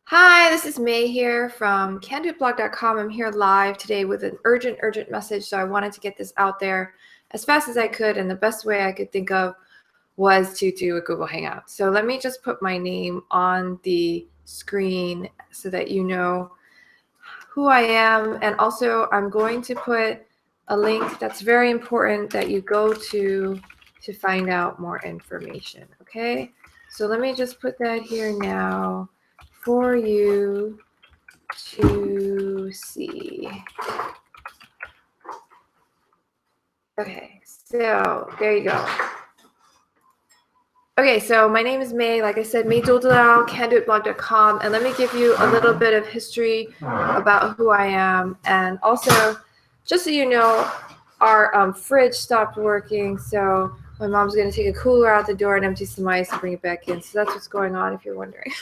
Hi, this is May here from CanDoItBlog.com. I'm here live today with an urgent message, so I wanted to get this out there as fast as I could, and the best way I could think of was to do a Google Hangout. So let me just put my name on the screen so that you know who I am, and also I'm going to put a link that's very important that you go to find out more information, okay? So let me just put that here now for you to see. Okay, so there you go. Okay, so my name is May, like I said, May Doldalal, CanDoItBlog.com, and let me give you a little bit of history about who I am. And also, just so you know, our fridge stopped working, so my mom's going to take a cooler out the door and empty some ice and bring it back in. So that's what's going on, if you're wondering.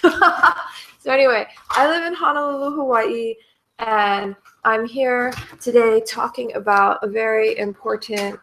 So anyway, I live in Honolulu, Hawaii, and I'm here today talking about a very important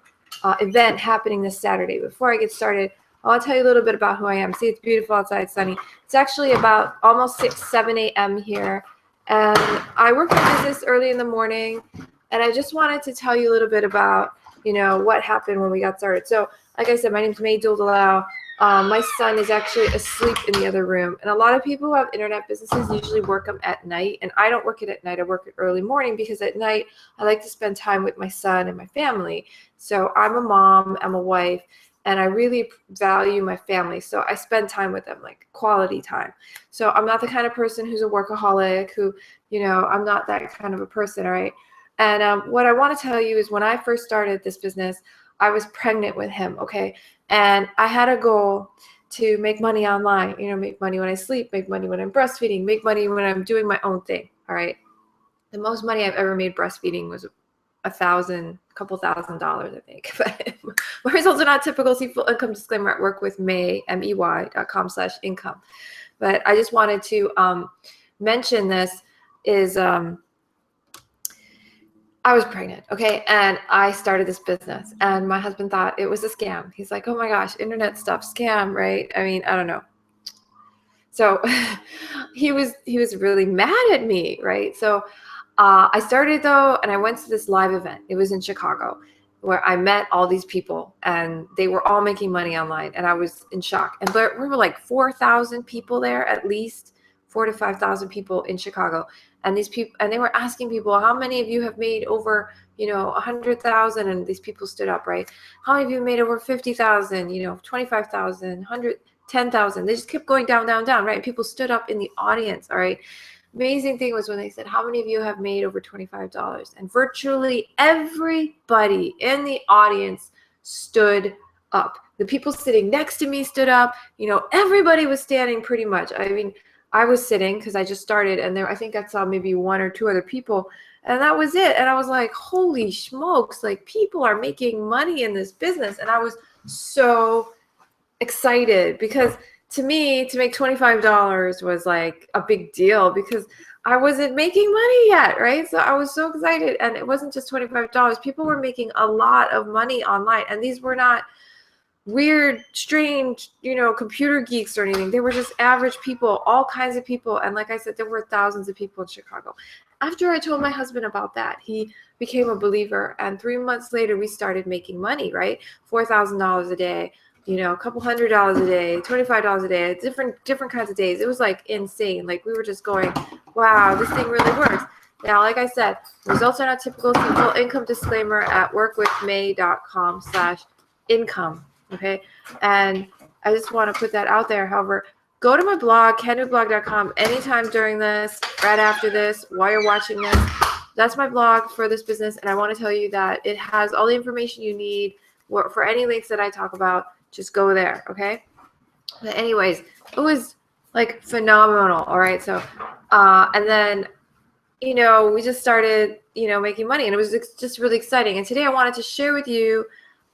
event happening this Saturday. Before I get started, I'll tell you a little bit about who I am. See, it's beautiful outside, sunny. It's actually about almost 7 a.m. here, and I work in business early in the morning, and I just wanted to tell you a little bit about, what happened when we got started. So, like I said, my name is May Doldalal. My son is actually asleep in the other room, and a lot of people who have internet businesses usually work them at night, and I don't work it at night. I work it early morning because at night I like to spend time with my son and my family. So I'm a mom, I'm a wife, and I really value my family. So I spend time with them, like quality time. So I'm not the kind of person who's a workaholic, who, I'm not that kind of a person, all right? And what I want to tell you is when I first started this business, I was pregnant with him, okay? And I had a goal to make money online, make money when I sleep, make money when I'm breastfeeding, make money when I'm doing my own thing, all right? The most money I've ever made breastfeeding was a couple $1,000s, I think. But my results are not typical. See full income disclaimer at work with May, MEY.com/income. But I just wanted to mention this is I was pregnant, okay? And I started this business, and my husband thought it was a scam. He's like, oh my gosh, internet stuff, scam, right? I mean, I don't know. So he was really mad at me, right? So I started though, and I went to this live event. It was in Chicago, where I met all these people, and they were all making money online, and I was in shock. And there were like 4,000 people there, at least 4,000 to 5,000 people in Chicago. And these people, and they were asking people, how many of you have made over, 100,000? And these people stood up, right? How many of you made over 50,000? 25,000, 100, 10,000. They just kept going down, right? People stood up in the audience, all right? Amazing thing was when they said, how many of you have made over $25? And virtually everybody in the audience stood up. The people sitting next to me stood up. Everybody was standing pretty much. I mean, I was sitting because I just started, and I think I saw maybe 1 or 2 other people, and that was it. And I was like, holy smokes, like people are making money in this business. And I was so excited because to me, to make $25 was like a big deal because I wasn't making money yet, right? So I was so excited. And it wasn't just $25. People were making a lot of money online. And these were not weird, strange, computer geeks or anything. They were just average people, all kinds of people. And like I said, there were thousands of people in Chicago. After I told my husband about that, he became a believer. And 3 months later, we started making money, right? $4,000 a day, a couple $100s a day, $25 a day, different kinds of days. It was like insane. Like we were just going, wow, this thing really works. Now, like I said, results are not typical. See full income disclaimer at workwithmay.com/income. Okay. And I just want to put that out there. However, go to my blog, candoblog.com, anytime during this, right after this, while you're watching this. That's my blog for this business. And I want to tell you that it has all the information you need for any links that I talk about. Just go there. Okay. But anyways, it was like phenomenal. All right. So, and then, we just started, making money, and it was just really exciting. And today I wanted to share with you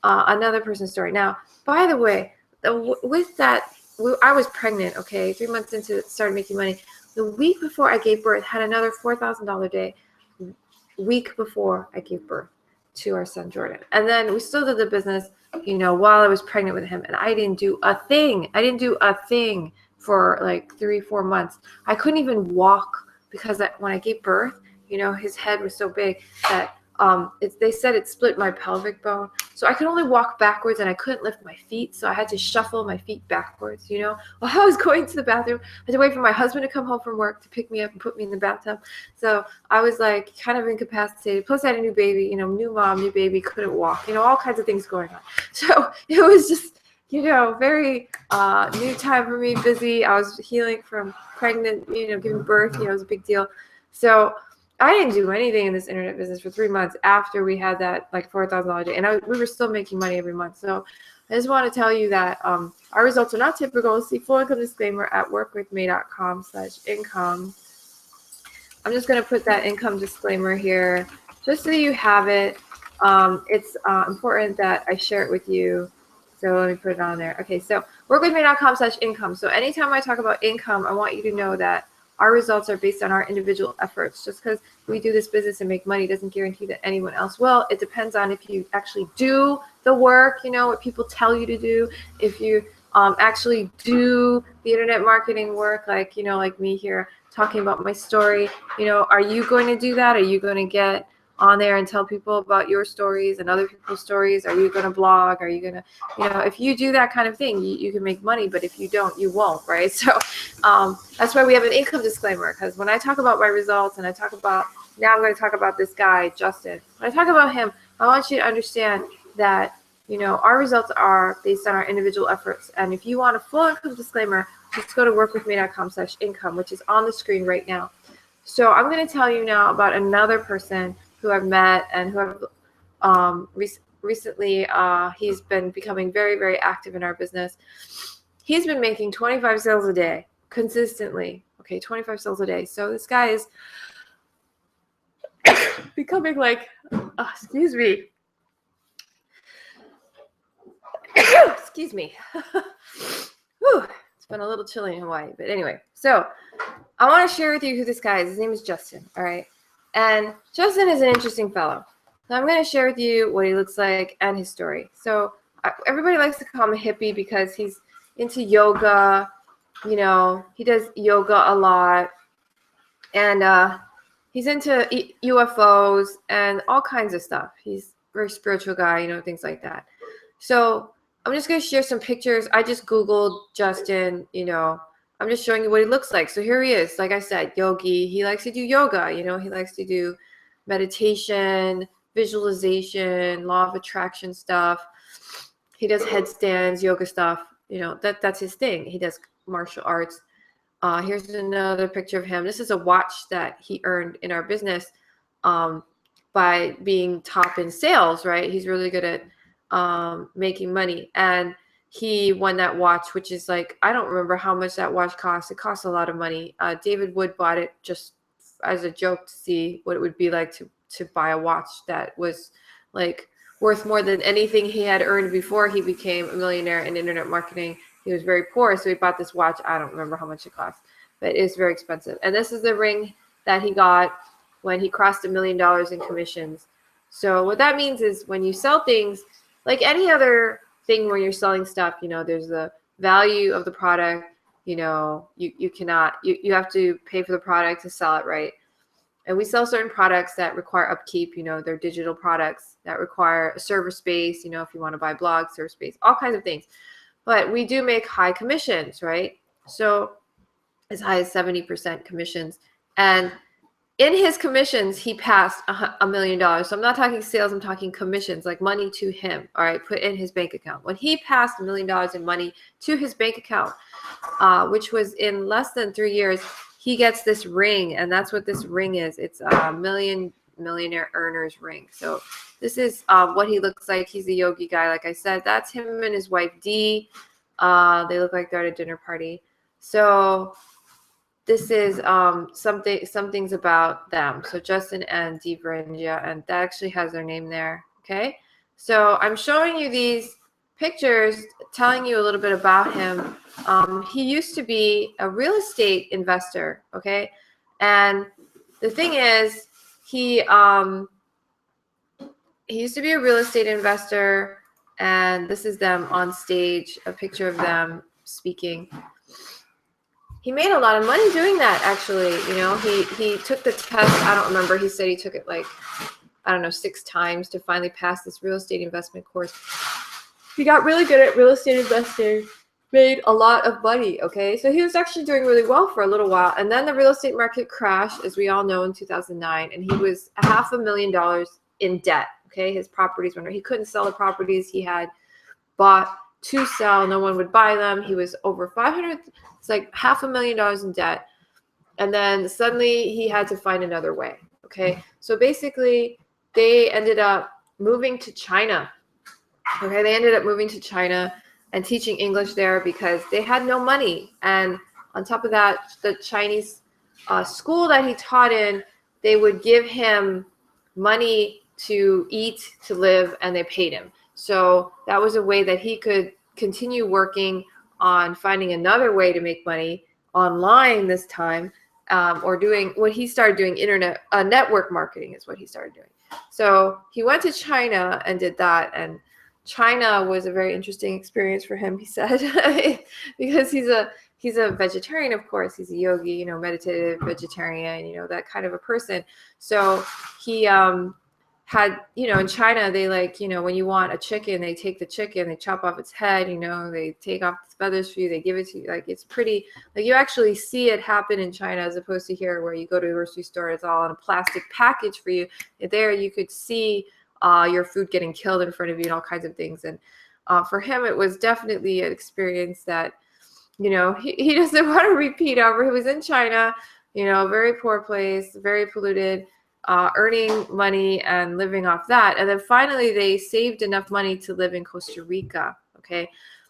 another person's story. Now, by the way, with that, I was pregnant, okay, 3 months into started making money. The week before I gave birth, had another $4,000 day, week before I gave birth to our son, Jordan. And then we still did the business, while I was pregnant with him, and I didn't do a thing. I didn't do a thing for like 3-4 months. I couldn't even walk because when I gave birth, you know, his head was so big that they said it split my pelvic bone. So I could only walk backwards and I couldn't lift my feet. So I had to shuffle my feet backwards, you know. While I was going to the bathroom, I had to wait for my husband to come home from work to pick me up and put me in the bathtub. So I was like kind of incapacitated. Plus I had a new baby, you know, new mom, new baby, couldn't walk, you know, all kinds of things going on. So it was just, you know, very new time for me, busy. I was healing from pregnant, you know, giving birth, you know, it was a big deal. So I didn't do anything in this internet business for 3 months after we had that like $4,000 day, and we were still making money every month. So I just want to tell you that our results are not typical. See full income disclaimer at workwithme.com/income. I'm just going to put that income disclaimer here just so you have it. It's important that I share it with you. So let me put it on there. Okay, so workwithme.com/income. So anytime I talk about income, I want you to know that our results are based on our individual efforts. Just because we do this business and make money doesn't guarantee that anyone else will. It depends on if you actually do the work, you know, what people tell you to do. If you actually do the internet marketing work, like, you know, like me here talking about my story, you know, are you going to do that? Are you going to get on there and tell people about your stories and other people's stories? Are you going to blog? Are you going to, you know, if you do that kind of thing, you can make money, but if you don't, you won't, right? So that's why we have an income disclaimer, because when I talk about my results and I talk about, now I'm going to talk about this guy, Justin. When I talk about him, I want you to understand that, you know, our results are based on our individual efforts. And if you want a full income disclaimer, just go to workwithme.com/income, which is on the screen right now. So I'm going to tell you now about another person who I've met and who I've recently, he's been becoming very, very active in our business. He's been making 25 sales a day consistently. Okay, 25 sales a day. So this guy is becoming like, excuse me. Excuse me. Whew, it's been a little chilly in Hawaii. But anyway, so I want to share with you who this guy is. His name is Justin, all right? And Justin is an interesting fellow. So I'm going to share with you what he looks like and his story. So everybody likes to call him a hippie because he's into yoga. You know, he does yoga a lot. And he's into UFOs and all kinds of stuff. He's a very spiritual guy, you know, things like that. So I'm just going to share some pictures. I just Googled Justin, you know. I'm just showing you what he looks like. So here he is. Like I said, yogi. He likes to do yoga. You know, he likes to do meditation, visualization, law of attraction stuff. He does headstands, yoga stuff. You know, that's his thing. He does martial arts. Here's another picture of him. This is a watch that he earned in our business by being top in sales, right? He's really good at making money. And he won that watch, which is like, I don't remember how much that watch cost. It cost a lot of money. David Wood bought it just as a joke to see what it would be like to buy a watch that was like worth more than anything he had earned before he became a millionaire in internet marketing. He was very poor, so he bought this watch. I don't remember how much it cost, but it's very expensive. And this is the ring that he got when he crossed $1 million in commissions. So what that means is when you sell things, like any other thing where you're selling stuff, you know, there's the value of the product, you know, you have to pay for the product to sell it, right? And we sell certain products that require upkeep, you know, they're digital products that require a server space, you know, if you want to buy blogs, server space, all kinds of things. But we do make high commissions, right? So as high as 70% commissions. And in his commissions, he passed $1 million. So I'm not talking sales, I'm talking commissions, like money to him, all right, put in his bank account. When he passed $1 million in money to his bank account, which was in less than 3 years, he gets this ring, and that's what this ring is. It's a millionaire earner's ring. So this is what he looks like. He's a yogi guy, like I said. That's him and his wife, Dee. They look like they're at a dinner party. So this is some things about them. So Justin and Dee Varengia, and that actually has their name there. Okay. So I'm showing you these pictures, telling you a little bit about him. He used to be a real estate investor. Okay. And the thing is, he used to be a real estate investor, and this is them on stage, a picture of them speaking. he made a lot of money doing that, actually. You know, he took the test. I don't remember. He said he took it like, I don't know, 6 times to finally pass this real estate investment course. He got really good at real estate investing, made a lot of money, okay? So he was actually doing really well for a little while. And then the real estate market crashed, as we all know, in 2009. And he was $500,000 in debt, okay? His properties were, he couldn't sell the properties he had bought to sell. No one would buy them. He was over 500, it's like $500,000 in debt. And then suddenly he had to find another way, okay? So basically, they ended up moving to China. Okay, they ended up moving to China and teaching English there because they had no money. And on top of that, the Chinese school that he taught in, they would give him money to eat, to live, and they paid him. So that was a way that he could continue working on finding another way to make money online this time, or doing what he started doing, internet network marketing is what he started doing. So he went to China and did that, and China was a very interesting experience for him, he said, because he's a vegetarian, of course. He's a yogi, you know, meditative vegetarian, you know, that kind of a person. So he had, you know, in China, they like, you know, when you want a chicken, they take the chicken, they chop off its head, you know, they take off its feathers for you, they give it to you. Like, it's pretty, like, you actually see it happen in China as opposed to here where you go to a grocery store, it's all in a plastic package for you. There you could see your food getting killed in front of you and all kinds of things. And for him, it was definitely an experience that, you know, he doesn't want to repeat over. He was in China, you know, a very poor place, very polluted, earning money and living off that. And then finally, they saved enough money to live in Costa Rica. Okay.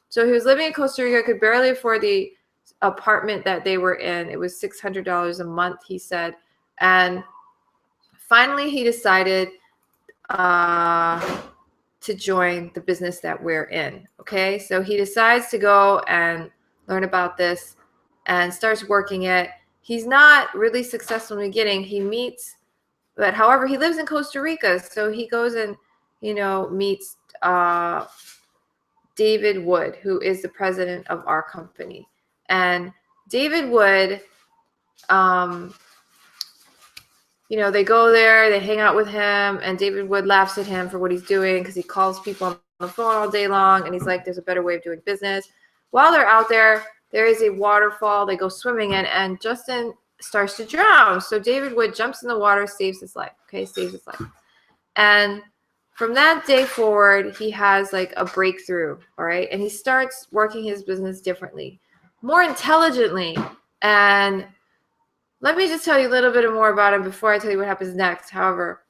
So he was living in Costa Rica, could barely afford the apartment that they were in. It was $600 a month, he said. And finally, he decided to join the business that we're in. Okay, so he decides to go and learn about this and starts working it. He's not really successful in the beginning. He meets, but however, he lives in Costa Rica, so he goes and, you know, meets David Wood, who is the president of our company. And David Wood, you know, they go there, they hang out with him, and David Wood laughs at him for what he's doing because he calls people on the phone all day long, and he's like, there's a better way of doing business. While they're out there, there is a waterfall they go swimming in, and Justin starts to drown. So David Wood jumps in the water, saves his life, okay, saves his life. And from that day forward, he has like a breakthrough, all right? And he starts working his business differently, more intelligently, and let me just tell you a little bit more about him before I tell you what happens next. However,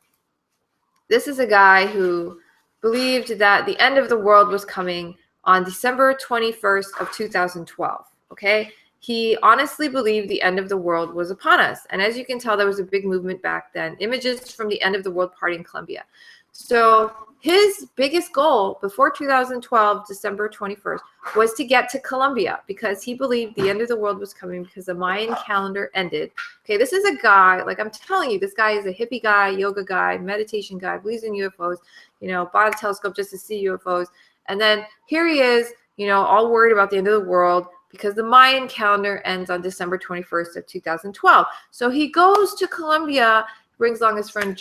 this is a guy who believed that the end of the world was coming on December 21st of 2012, okay? He honestly believed the end of the world was upon us. And as you can tell, there was a big movement back then. Images from the end of the world party in Colombia. So his biggest goal before 2012, December 21st, was to get to Colombia because he believed the end of the world was coming because the Mayan calendar ended. Okay, this is a guy, like I'm telling you, this guy is a hippie guy, yoga guy, meditation guy, believes in UFOs, you know, bought a telescope just to see UFOs. And then here he is, you know, all worried about the end of the world because the Mayan calendar ends on December 21st of 2012. So he goes to Colombia, brings along his friend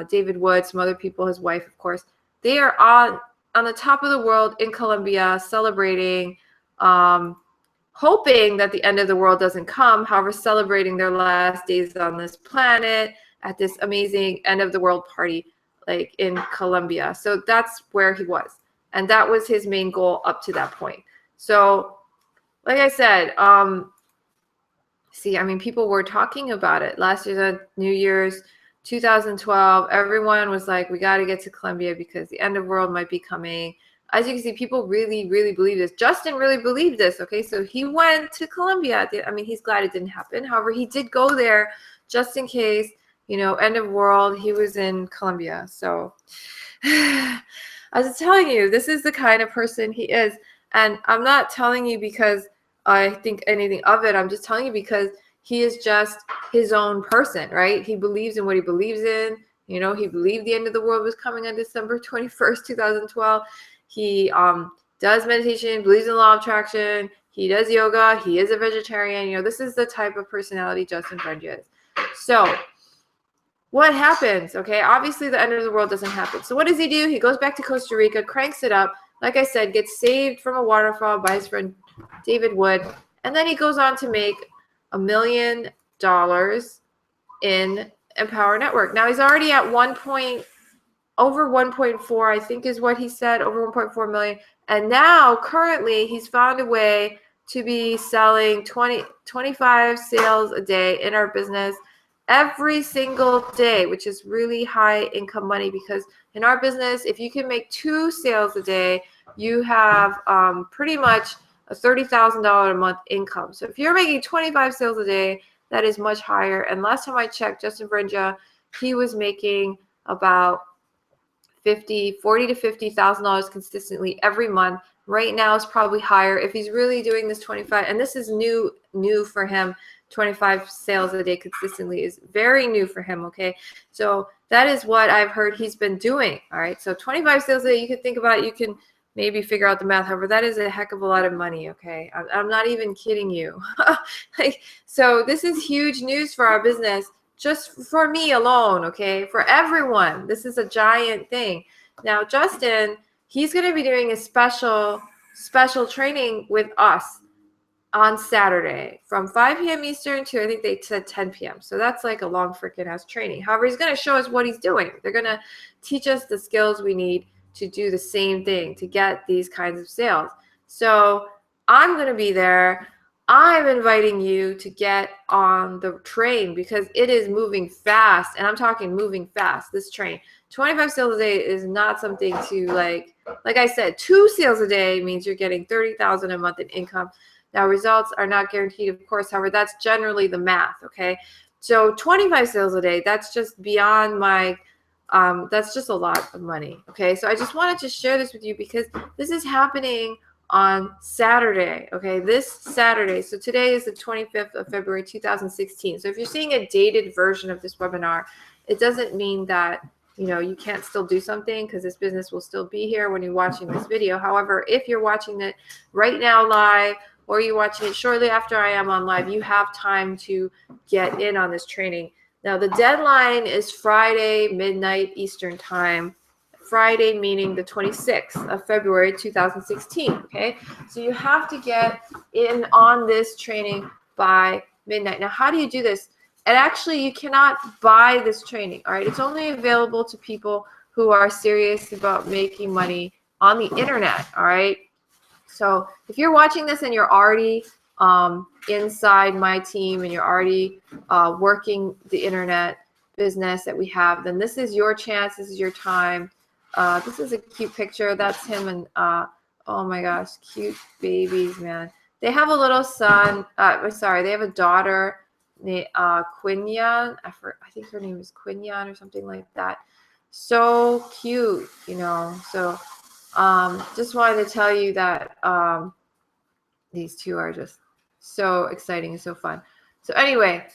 David Wood, some other people, his wife, of course. They are on the top of the world in Colombia, celebrating, hoping that the end of the world doesn't come. However, celebrating their last days on this planet at this amazing end of the world party, like in Colombia. So that's where he was, and that was his main goal up to that point. So, like I said, see, I mean, people were talking about it last year, New Year's 2012, everyone was like, we got to get to Colombia because the end of the world might be coming. As you can see, people really, really believe this. Justin really believed this, okay? So he went to Colombia. I mean, he's glad it didn't happen. However, he did go there just in case, you know, end of world. He was in Colombia. So I was telling you, this is the kind of person he is. And I'm not telling you because I think anything of it. I'm just telling you because he is just his own person, right? He believes in what he believes in. You know, he believed the end of the world was coming on December 21st, 2012. He does meditation, believes in the law of attraction. He does yoga. He is a vegetarian. You know, this is the type of personality Justin Frenja is. So what happens? Okay, obviously the end of the world doesn't happen. So what does he do? He goes back to Costa Rica, cranks it up. Like I said, gets saved from a waterfall by his friend David Wood. And then he goes on to make $1 million in Empower Network. Now he's already at over 1.4, I think is what he said, over 1.4 million. And now currently he's found a way to be selling 25 sales a day in our business every single day, which is really high income money, because in our business, if you can make 2 sales a day, you have pretty much a $30,000 a month income. So if you're making 25 sales a day, that is much higher. And last time I checked, Justin Frenja, he was making about $40,000 to $50,000 consistently every month. Right now is probably higher if he's really doing this 25, and this is new for him. 25 sales a day consistently is very new for him. Okay, so that is what I've heard he's been doing. All right, so 25 sales a day, you can think about it, you can maybe figure out the math. However, that is a heck of a lot of money. Okay, I'm not even kidding you. So this is huge news for our business, just for me alone. Okay, for everyone, this is a giant thing. Now Justin, he's going to be doing a special training with us on Saturday from 5 p.m. Eastern to, I think they said 10 p.m. So that's like a long freaking ass training. However, he's going to show us what he's doing. They're going to teach us the skills we need to do the same thing, to get these kinds of sales. So I'm going to be there. I'm inviting you to get on the train because it is moving fast. And I'm talking moving fast, this train. 25 sales a day is not something to like I said, 2 sales a day means you're getting $30,000 a month in income. Now, results are not guaranteed, of course. However, that's generally the math, okay? So 25 sales a day, that's just beyond my, that's just a lot of money, okay? So I just wanted to share this with you because this is happening on Saturday, okay? This Saturday. So today is the 25th of February, 2016. So if you're seeing a dated version of this webinar, it doesn't mean that, you know, you can't still do something, because this business will still be here when you're watching this video. However, if you're watching it right now live, or you're watching it shortly after I am on live, you have time to get in on this training. Now, the deadline is Friday, midnight Eastern time. Friday meaning the 26th of February, 2016, okay? So you have to get in on this training by midnight. Now, how do you do this? And actually, you cannot buy this training, all right? It's only available to people who are serious about making money on the internet, all right? So if you're watching this and you're already inside my team and you're already working the internet business that we have, then this is your chance. This is your time. This is a cute picture. That's him and, oh my gosh, cute babies, man. They have a little son. Sorry, they have a daughter named Quinyan. I think her name is Quinyan or something like that. So cute, you know. So just wanted to tell you that these two are just so exciting and so fun. So anyway,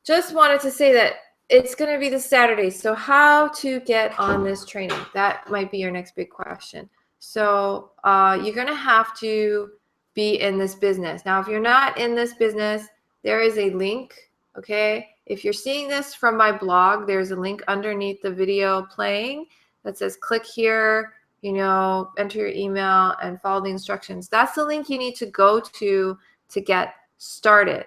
just wanted to say that it's going to be this Saturday. So how to get on this training? That might be your next big question. So you're going to have to be in this business. Now, if you're not in this business, there is a link, okay? If you're seeing this from my blog, there's a link underneath the video playing that says click here, you know, enter your email and follow the instructions. That's the link you need to go to get started.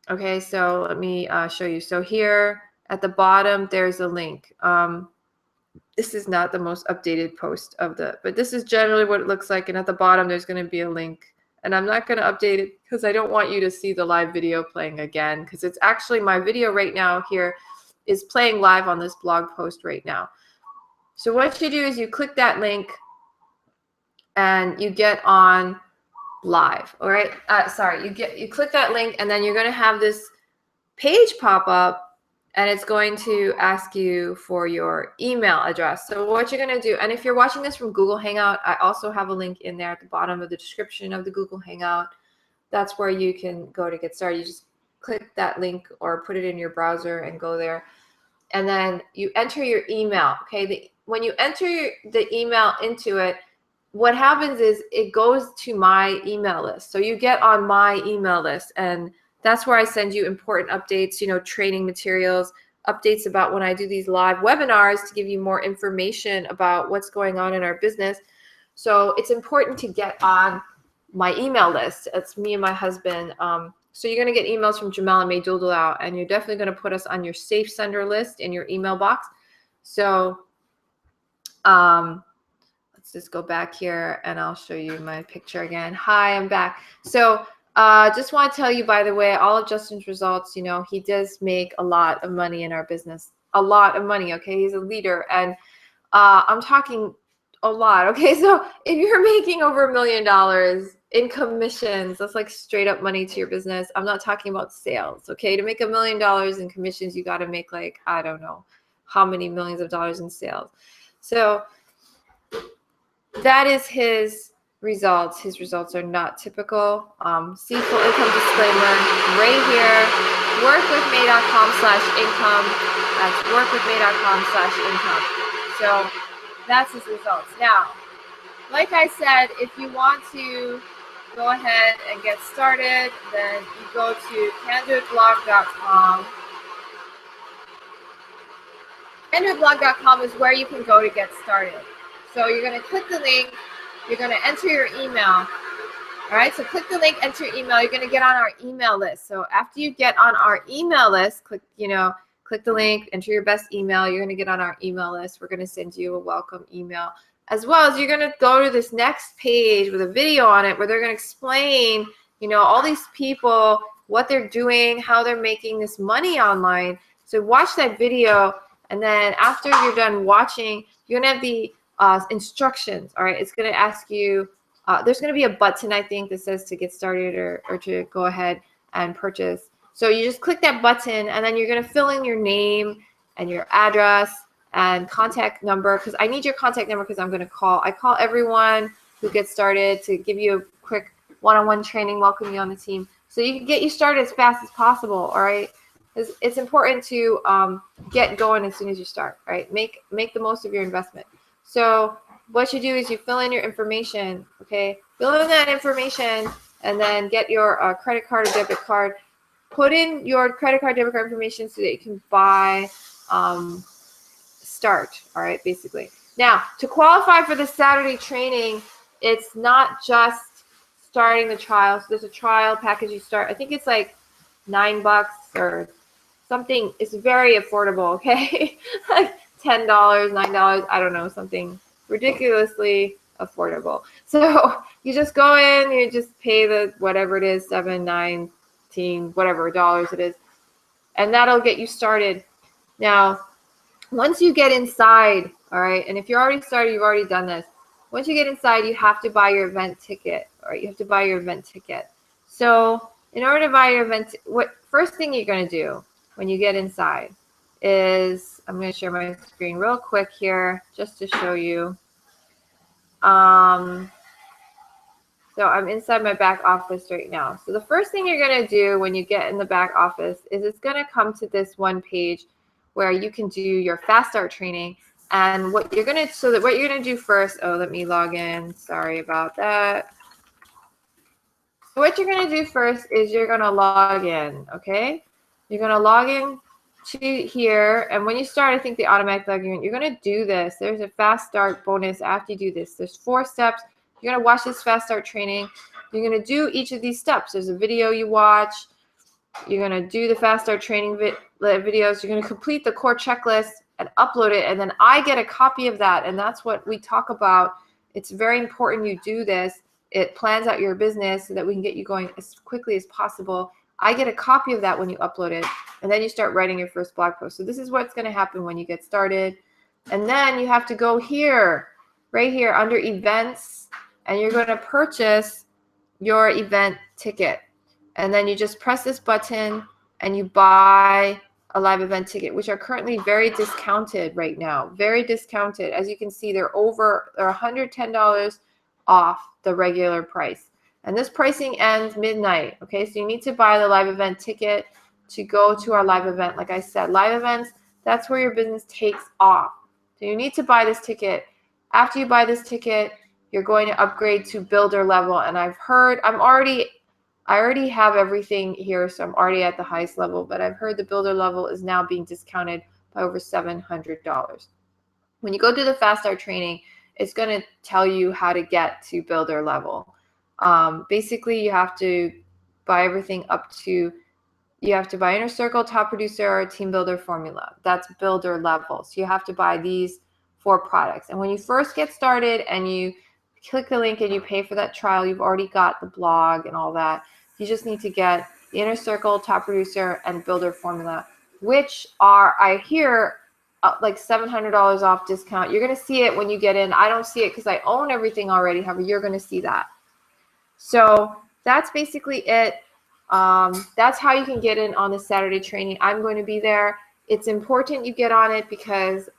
Okay, so let me show you. So here at the bottom, there's a link. This is not the most updated post of but this is generally what it looks like. And at the bottom, there's going to be a link. And I'm not going to update it because I don't want you to see the live video playing again, because it's actually my video right now here is playing live on this blog post right now. So what you do is you click that link and you get on live. All right. Sorry, you click that link and then you're going to have this page pop up and it's going to ask you for your email address. So what you're going to do, and if you're watching this from Google Hangout, I also have a link in there at the bottom of the description of the Google Hangout. That's where you can go to get started. You just click that link or put it in your browser and go there. And then you enter your email. Okay. When you enter the email into it, what happens is it goes to my email list. So you get on my email list, and that's where I send you important updates, you know, training materials, updates about when I do these live webinars to give you more information about what's going on in our business. So it's important to get on my email list. It's me and my husband. So you're going to get emails from Jamel and May Doodle, and you're definitely going to put us on your safe sender list in your email box. So let's just go back here and I'll show you my picture again. Hi, I'm back. So just want to tell you, by the way, all of Justin's results, you know, he does make a lot of money in our business, a lot of money. Okay. He's a leader, and I'm talking a lot. Okay. So if you're making over $1 million in commissions, that's like straight up money to your business. I'm not talking about sales. Okay. To make $1 million in commissions, you got to make like, I don't know how many millions of dollars in sales. So that is his results. His results are not typical. See full income disclaimer right here. Workwithmay.com/income. That's workwithmay.com/income. So that's his results. Now, like I said, if you want to go ahead and get started, then you go to candoitblog.com. Candoitblog.com is where you can go to get started. So you're going to click the link. You're going to enter your email. All right, so click the link, enter your email. You're going to get on our email list. So after you get on our email list, click the link, enter your best email. You're going to get on our email list. We're going to send you a welcome email, as well as you're going to go to this next page with a video on it where they're going to explain, you know, all these people, what they're doing, how they're making this money online. So watch that video, and then after you're done watching, you're going to have the instructions. All right, it's going to ask you, there's going to be a button, I think, that says to get started or to go ahead and purchase. So you just click that button, and then you're going to fill in your name and your address and contact number, because I need your contact number, because I call everyone who gets started to give you a quick one-on-one training, welcome you on the team, so you can get you started as fast as possible. All right, it's important to get going as soon as you start. All right, make the most of your investment. So what you do is you fill in your information. Okay, fill in that information, and then get your credit card or debit card. Put in your credit card, debit card information so that you can buy start. All right, basically. Now, to qualify for the Saturday training, it's not just starting the trial. So there's a trial package you start. I think it's like $9 or something. It's very affordable. Okay, like $10, $9. I don't know, something ridiculously affordable. So you just go in, you just pay the whatever it is, $7, $9, whatever dollars it is, and that'll get you started. Now, once you get inside, all right, and if you're already started, you've already done this. Once you get inside, you have to buy your event ticket. All right, you have to buy your event ticket. So in order to buy your event, what first thing you're going to do when you get inside is, I'm going to share my screen real quick here just to show you. So I'm inside my back office right now. So the first thing you're going to do when you get in the back office is it's going to come to this one page where you can do your fast start training. And what you're going to do first, oh, let me log in. Sorry about that. So what you're going to do first is you're going to log in, okay? You're going to log in to here. And when you start, I think the automatic login, you're going to do this. There's a fast start bonus after you do this. There's 4 steps. You're going to watch this fast start training. You're going to do each of these steps. There's a video you watch. You're going to do the fast start training videos. You're going to complete the core checklist and upload it. And then I get a copy of that. And that's what we talk about. It's very important you do this. It plans out your business so that we can get you going as quickly as possible. I get a copy of that when you upload it. And then you start writing your first blog post. So this is what's going to happen when you get started. And then you have to go here, right here under events. And you're going to purchase your event ticket. And then you just press this button and you buy a live event ticket, which are currently very discounted right now. Very discounted. As you can see, they're $110 off the regular price. And this pricing ends midnight. Okay, so you need to buy the live event ticket to go to our live event. Like I said, live events, that's where your business takes off. So you need to buy this ticket. After you buy this ticket, you're going to upgrade to builder level. And I already have everything here, so I'm already at the highest level, but I've heard the builder level is now being discounted by over $700. When you go to the Fast Start training, it's going to tell you how to get to builder level. Basically, you have to buy everything up to, you have to buy Inner Circle, Top Producer, or Team Builder Formula. That's builder level. So you have to buy these 4 products. And when you first get started and you click the link and you pay for that trial, you've already got the blog and all that. You just need to get the Inner Circle, Top Producer, and Builder Formula, which are, I hear, like $700 off discount. You're going to see it when you get in. I don't see it because I own everything already. However, you're going to see that. So that's basically it. That's how you can get in on the Saturday training. I'm going to be there. It's important you get on it because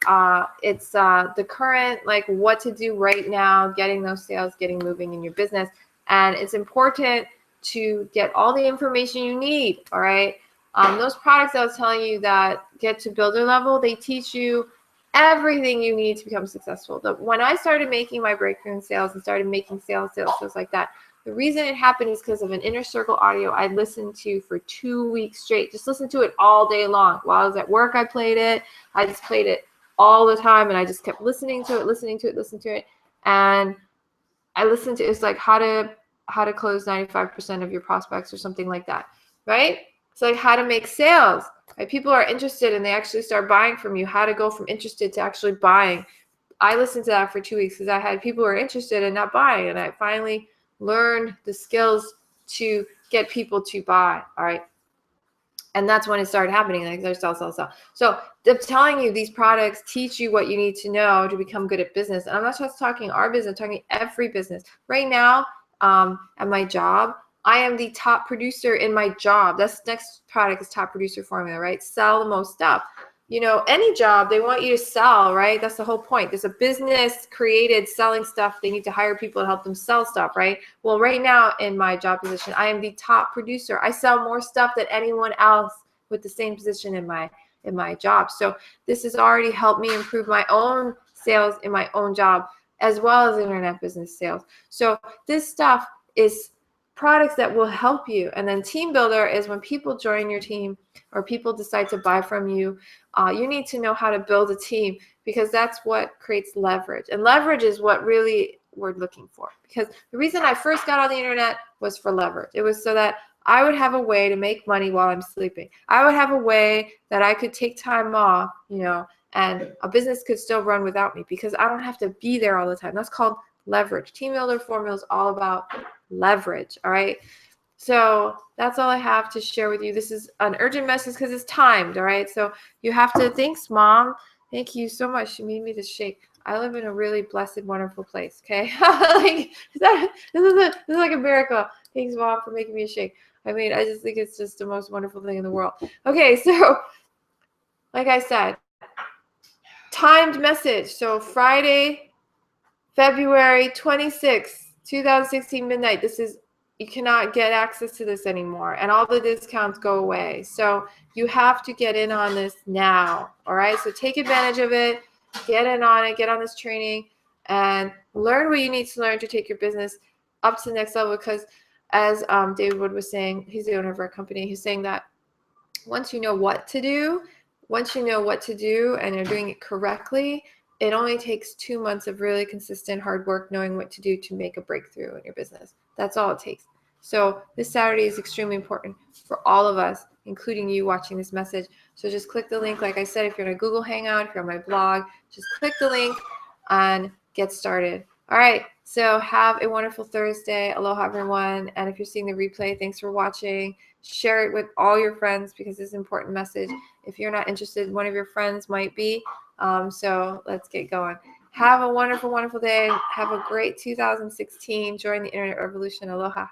it's the current, like, what to do right now, getting those sales, getting moving in your business. And it's important to get all the information you need, all right? Those products I was telling you that get to builder level, they teach you everything you need to become successful. When I started making my breakthrough in sales and started making sales like that, the reason it happened is because of an Inner Circle audio I listened to for 2 weeks straight. Just listened to it all day long. While I was at work, I played it. I just played it all the time, and I just kept listening to it. And I listened to, it's like how to close 95% of your prospects or something like that, right? It's like how to make sales. Right? People are interested and they actually start buying from you. How to go from interested to actually buying. I listened to that for 2 weeks because I had people who are interested and not buying, and I finally learned the skills to get people to buy. All right. And that's when it started happening. Like, sell. So I'm telling you, these products teach you what you need to know to become good at business. And I'm not just talking our business, I'm talking every business. Right now, at my job, I am the top producer in my job. That's the next product is Top Producer Formula, right? Sell the most stuff. You know, any job, they want you to sell, right? That's the whole point. There's a business created selling stuff. They need to hire people to help them sell stuff, right? Well, right now in my job position, I am the top producer. I sell more stuff than anyone else with the same position in my job. So this has already helped me improve my own sales in my own job, as well as internet business sales. So this stuff is products that will help you. And then Team Builder is when people join your team or people decide to buy from you, you need to know how to build a team, because that's what creates leverage. And leverage is what really we're looking for. Because the reason I first got on the internet was for leverage. It was so that I would have a way to make money while I'm sleeping. I would have a way that I could take time off, you know, and a business could still run without me because I don't have to be there all the time. That's called leverage. Team Builder Formula is all about leverage. All right. So that's all I have to share with you. This is an urgent message because it's timed. All right. So you have to, thanks, Mom. Thank you so much. She made me this shake. I live in a really blessed, wonderful place. Okay. Like, this is like a miracle. Thanks, Mom, for making me a shake. I mean, I just think it's just the most wonderful thing in the world. Okay. So like I said, timed message. So Friday, February 26th, 2016 midnight. This is, you cannot get access to this anymore, and all the discounts go away. So you have to get in on this now. All right. So take advantage of it, get in on it, get on this training, and learn what you need to learn to take your business up to the next level. Because as David Wood was saying, he's the owner of our company. He's saying that once you know what to do and you're doing it correctly, it only takes 2 months of really consistent hard work knowing what to do to make a breakthrough in your business. That's all it takes. So this Saturday is extremely important for all of us, including you watching this message. So just click the link. Like I said, if you're in a Google Hangout, if you're on my blog, just click the link and get started. All right. So have a wonderful Thursday. Aloha, everyone. And if you're seeing the replay, thanks for watching. Share it with all your friends because it's an important message. If you're not interested, one of your friends might be. So let's get going. Have a wonderful, wonderful day. Have a great 2016. Join the Internet Revolution. Aloha.